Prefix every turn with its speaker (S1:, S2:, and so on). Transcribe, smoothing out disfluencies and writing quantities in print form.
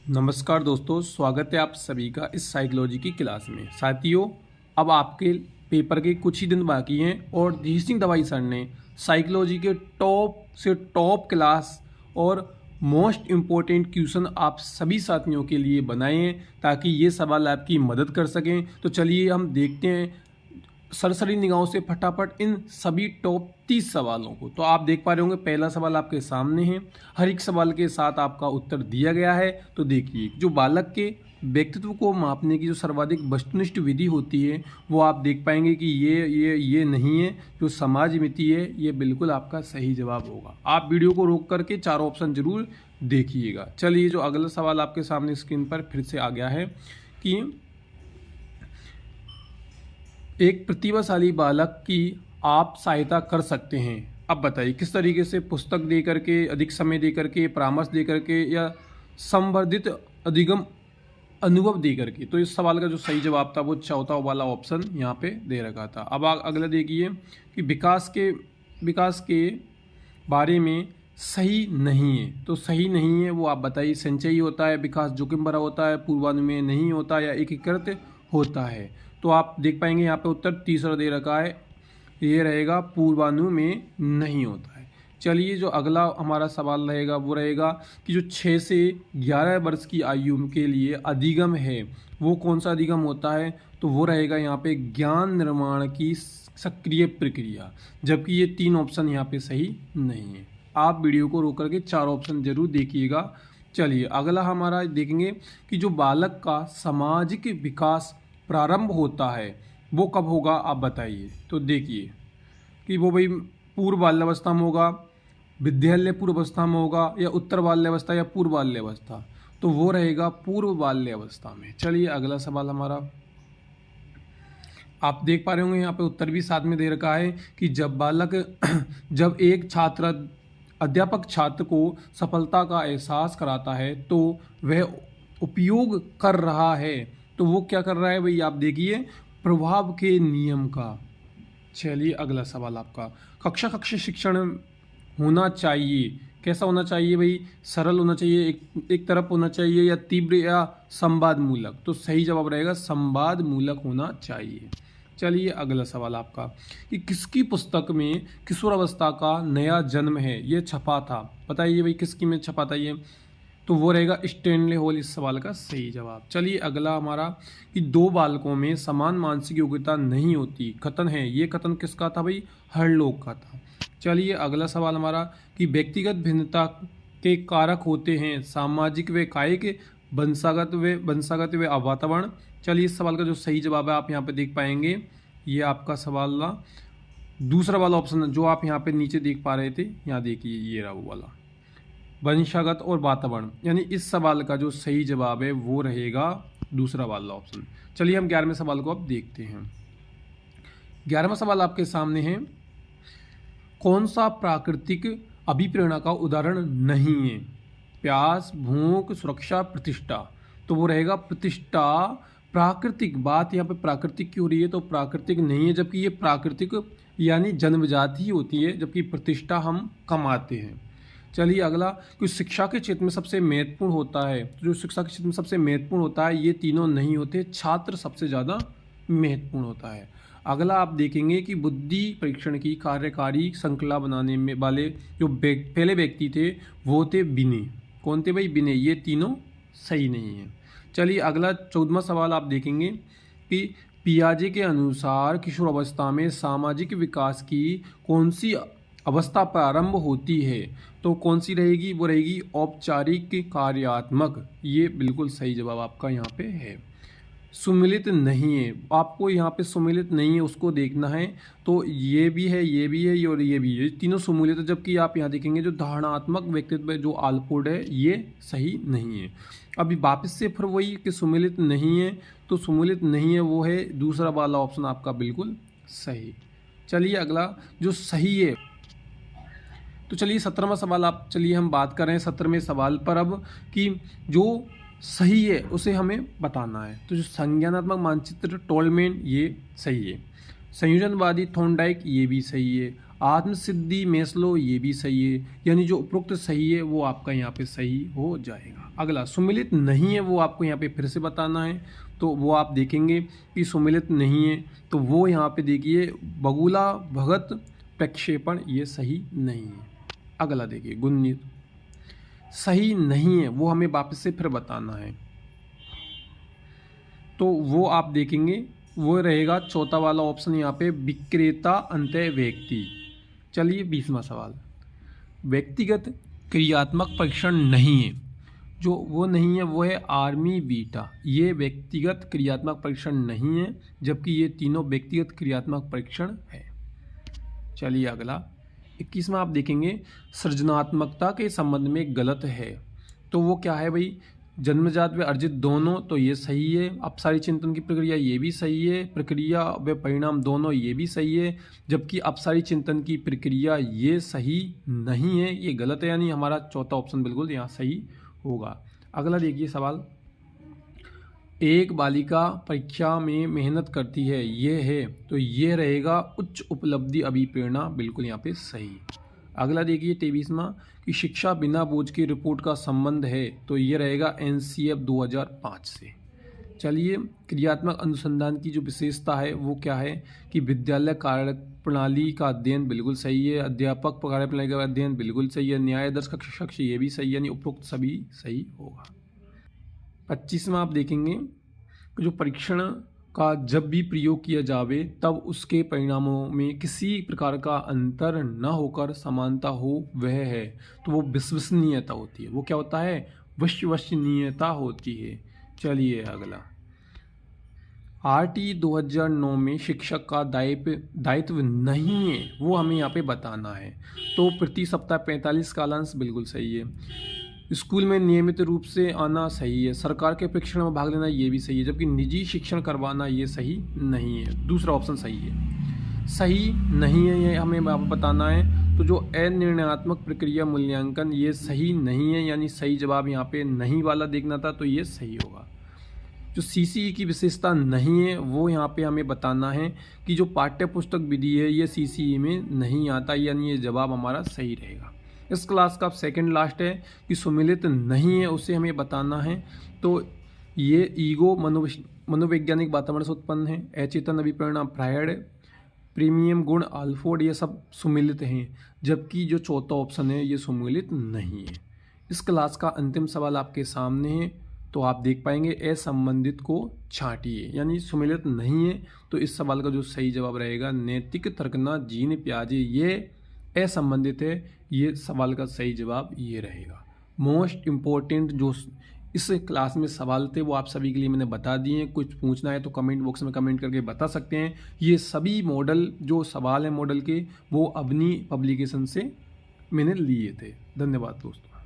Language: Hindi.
S1: नमस्कार दोस्तों, स्वागत है आप सभी का इस साइकोलॉजी की क्लास में। साथियों, अब आपके पेपर के कुछ ही दिन बाकी हैं और धीर सिंह दवाई सर ने साइकोलॉजी के टॉप से टॉप क्लास और मोस्ट इम्पोर्टेंट क्वेश्चन आप सभी साथियों के लिए बनाए हैं ताकि ये सवाल आपकी मदद कर सकें। तो चलिए हम देखते हैं सरसरी निगाहों से फटाफट इन सभी टॉप 30 सवालों को। तो आप देख पा रहे होंगे, पहला सवाल आपके सामने है। हर एक सवाल के साथ आपका उत्तर दिया गया है। तो देखिए, जो बालक के व्यक्तित्व को मापने की जो सर्वाधिक वस्तुनिष्ठ विधि होती है वो आप देख पाएंगे कि ये नहीं है। जो समाज मिति है ये बिल्कुल आपका सही जवाब होगा। आप वीडियो को रोक करके चारों ऑप्शन जरूर देखिएगा। चलिए, जो अगला सवाल आपके सामने स्क्रीन पर फिर से आ गया है कि एक प्रतिभाशाली बालक की आप सहायता कर सकते हैं। अब बताइए किस तरीके से? पुस्तक दे करके, अधिक समय दे करके, परामर्श दे करके या संवर्धित अधिगम अनुभव दे करके। तो इस सवाल का जो सही जवाब था वो चौथा वाला ऑप्शन यहाँ पे दे रखा था। अब अगला देखिए कि विकास के बारे में सही नहीं है। तो सही नहीं है वो आप बताइए। संचयी होता है, विकास जोखिम भरा होता है, पूर्वानुमेय नहीं होता या एकीकृत होता है। तो आप देख पाएंगे यहाँ पे उत्तर तीसरा दे रखा है, ये रहेगा पूर्वानुमेय नहीं होता है। चलिए, जो अगला हमारा सवाल रहेगा वो रहेगा कि जो 6 से 11 वर्ष की आयु के लिए अधिगम है वो कौन सा अधिगम होता है? तो वो रहेगा यहाँ पे ज्ञान निर्माण की सक्रिय प्रक्रिया, जबकि ये 3 ऑप्शन यहाँ पे सही नहीं है। आप वीडियो को रोक करके 4 ऑप्शन जरूर देखिएगा। चलिए, अगला हमारा देखेंगे कि जो बालक का सामाजिक विकास प्रारंभ होता है वो कब होगा, आप बताइए। तो देखिए कि वो भाई पूर्व बाल्यावस्था में होगा, विद्यालय पूर्व अवस्था में होगा या उत्तर बाल्यावस्था या पूर्व बाल्यावस्था। तो वो रहेगा पूर्व बाल्यावस्था में। चलिए, अगला सवाल हमारा आप देख पा रहे होंगे यहाँ पे उत्तर भी साथ में दे रखा है कि जब एक छात्र अध्यापक छात्र को सफलता का एहसास कराता है तो वह उपयोग कर रहा है। तो वो क्या कर रहा है भाई? आप देखिए, प्रभाव के नियम का। चलिए, अगला सवाल आपका, कक्षा शिक्षण होना चाहिए। कैसा होना चाहिए भाई? सरल होना चाहिए, एक तरफ होना चाहिए, या तीव्र या संवाद मूलक? तो सही जवाब रहेगा संवाद मूलक होना चाहिए। चलिए, अगला सवाल आपका कि किसकी पुस्तक में किशोरावस्था का नया जन्म है ये छपा था? बताइए भाई, किसकी में छपा था ये? तो वो रहेगा स्टैनले हॉल इस सवाल का सही जवाब। चलिए, अगला हमारा कि 2 बालकों में समान मानसिक योग्यता नहीं होती कथन है, ये कथन किसका था भाई? हरलोग का था। चलिए, अगला सवाल हमारा कि व्यक्तिगत भिन्नता के कारक होते हैं सामाजिक व कायिक, वंशागत व वातावरण। चलिए, इस सवाल का जो सही जवाब है आप यहाँ पे देख पाएंगे, ये आपका सवाल दूसरा वाला ऑप्शन जो आप यहाँ पे नीचे देख पा रहे थे, यहाँ देखिए ये रहा वो वाला, वंशागत और वातावरण। यानी इस सवाल का जो सही जवाब है वो रहेगा दूसरा वाला ऑप्शन। चलिए, हम 11वें सवाल को अब देखते हैं। 11वां सवाल आपके सामने है, कौन सा प्राकृतिक अभिप्रेरणा का उदाहरण नहीं है? प्यास, भूख, सुरक्षा, प्रतिष्ठा। तो वो रहेगा प्रतिष्ठा। प्राकृतिक बात यहाँ पे प्राकृतिक की हो रही है तो प्राकृतिक नहीं है, जबकि ये प्राकृतिक यानी जन्मजात ही होती है, जबकि प्रतिष्ठा हम कमाते हैं। चलिए, अगला कि शिक्षा के क्षेत्र में सबसे महत्वपूर्ण होता है। तो जो शिक्षा के क्षेत्र में सबसे महत्वपूर्ण होता है ये तीनों नहीं होते, छात्र सबसे ज़्यादा महत्वपूर्ण होता है। अगला आप देखेंगे कि बुद्धि परीक्षण की कार्यकारी श्रृंखला बनाने में वाले जो पहले व्यक्ति थे वो थे बिने। कौन थे भाई? बिने। ये तीनों सही नहीं है। चलिए, अगला 14वां सवाल आप देखेंगे कि पियाजे के अनुसार किशोर अवस्था में सामाजिक विकास की कौन सी अवस्था प्रारंभ होती है? तो कौन सी रहेगी? वो रहेगी औपचारिक कार्यात्मक। ये बिल्कुल सही जवाब आपका यहाँ पे है। सुमिलित नहीं है, आपको यहाँ पे सुमिलित नहीं है उसको देखना है। तो ये भी है, ये भी है और ये भी है, तीनों सुमिलित है। जबकि आप यहाँ देखेंगे जो धारणात्मक व्यक्तित्व जो आलपोड है ये सही नहीं है। अभी वापस से फिर वही कि सुमिलित नहीं है, तो सुमिलित नहीं है वो है दूसरा वाला ऑप्शन आपका बिल्कुल सही। चलिए, अगला जो सही है, तो चलिए 17वां सवाल आप चलिए हम बात कर रहे हैं 17वें सवाल पर अब कि जो सही है उसे हमें बताना है। तो जो संज्ञानात्मक मानचित्र टोलमेन ये सही है, संयोजनवादी थोंडाइक ये भी सही है, आत्मसिद्धि मैस्लो ये भी सही है, यानी जो उपरोक्त सही है वो आपका यहाँ पे सही हो जाएगा। अगला सुमिलित नहीं है, वो आपको यहाँ पे फिर से बताना है, तो वो आप देखेंगे कि सुमिलित नहीं है, तो वो यहाँ पे देखिए बगुला भगत प्रक्षेपण ये सही नहीं है। अगला देखिए गुणित सही नहीं है, वो हमें वापस से फिर बताना है, तो वो आप देखेंगे वो रहेगा चौथा वाला ऑप्शन यहाँ पे विक्रेता अंत्य व्यक्ति। चलिए 20वां सवाल, व्यक्तिगत क्रियात्मक परीक्षण नहीं है, जो वो नहीं है वो है आर्मी बीटा, ये व्यक्तिगत क्रियात्मक परीक्षण नहीं है, जबकि ये तीनों व्यक्तिगत क्रियात्मक परीक्षण है। चलिए अगला 21वां आप देखेंगे सृजनात्मकता के संबंध में गलत है, तो वो क्या है भाई, जन्मजात व अर्जित दोनों, तो ये सही है। अपसारी चिंतन की प्रक्रिया ये भी सही है, प्रक्रिया व परिणाम दोनों ये भी सही है, जबकि अपसारी चिंतन की प्रक्रिया ये सही नहीं है, ये गलत है, यानी हमारा चौथा ऑप्शन बिल्कुल यहाँ सही होगा। अगला देखिए सवाल, एक बालिका परीक्षा में मेहनत करती है ये है, तो ये रहेगा उच्च उपलब्धि अभिप्रेरणा, बिल्कुल यहाँ पे सही। अगला देखिए 23वां कि शिक्षा बिना बोझ की रिपोर्ट का संबंध है, तो ये रहेगा NCF 2005 से। चलिए क्रियात्मक अनुसंधान की जो विशेषता है वो क्या है कि विद्यालय कार्य प्रणाली का अध्ययन बिल्कुल सही है, अध्यापक कार्य प्रणाली का अध्ययन बिल्कुल सही है, न्यायाधीश कक्ष ये भी सही है, यानी उपरोक्त सभी सही होगा। 25वां आप देखेंगे कि जो परीक्षण का जब भी प्रयोग किया जावे तब उसके परिणामों में किसी प्रकार का अंतर न होकर समानता हो वह है, तो वो विश्वसनीयता होती है। वो क्या होता है, विश्वसनीयता होती है। चलिए अगला, RT 2009 में शिक्षक का दायित्व नहीं है, वो हमें यहाँ पे बताना है, तो प्रति सप्ताह 45 कालांश बिल्कुल सही है। स्कूल में नियमित रूप से आना सही है, सरकार के परीक्षण में भाग लेना ये भी सही है, जबकि निजी शिक्षण करवाना ये सही नहीं है। दूसरा ऑप्शन सही है, सही नहीं है ये हमें बताना है, तो जो अनिर्णयात्मक प्रक्रिया मूल्यांकन ये सही नहीं है, यानी सही जवाब यहाँ पे नहीं वाला देखना था, तो ये सही होगा। जो CCE की विशेषता नहीं है वो यहाँ पे हमें बताना है कि जो पाठ्य पुस्तक विधि है ये CCE में नहीं आता, यानी ये जवाब हमारा सही रहेगा। इस क्लास का सेकंड लास्ट है कि सुमिलित नहीं है, उसे हमें बताना है, तो ये ईगो मनोवैज्ञानिक वातावरण से उत्पन्न है, अचेतन अभिप्रेरणा फ्रायड, प्रीमियम गुण आल्फोर्ड, ये सब सुमिलित हैं, जबकि जो चौथा ऑप्शन है ये सुमिलित नहीं है। इस क्लास का अंतिम सवाल आपके सामने है, तो आप देख पाएंगे असंबंधित को छांटिए, यानी सुमिलित नहीं है, तो इस सवाल का जो सही जवाब रहेगा नैतिक तर्कना जीन प्याजे, ये असंबंधित है, ये सवाल का सही जवाब ये रहेगा। मोस्ट इम्पोर्टेंट जो इस क्लास में सवाल थे वो आप सभी के लिए मैंने बता दिए हैं, कुछ पूछना है तो कमेंट बॉक्स में कमेंट करके बता सकते हैं। ये सभी मॉडल जो सवाल हैं मॉडल के वो अपनी पब्लिकेशन से मैंने लिए थे। धन्यवाद दोस्तों।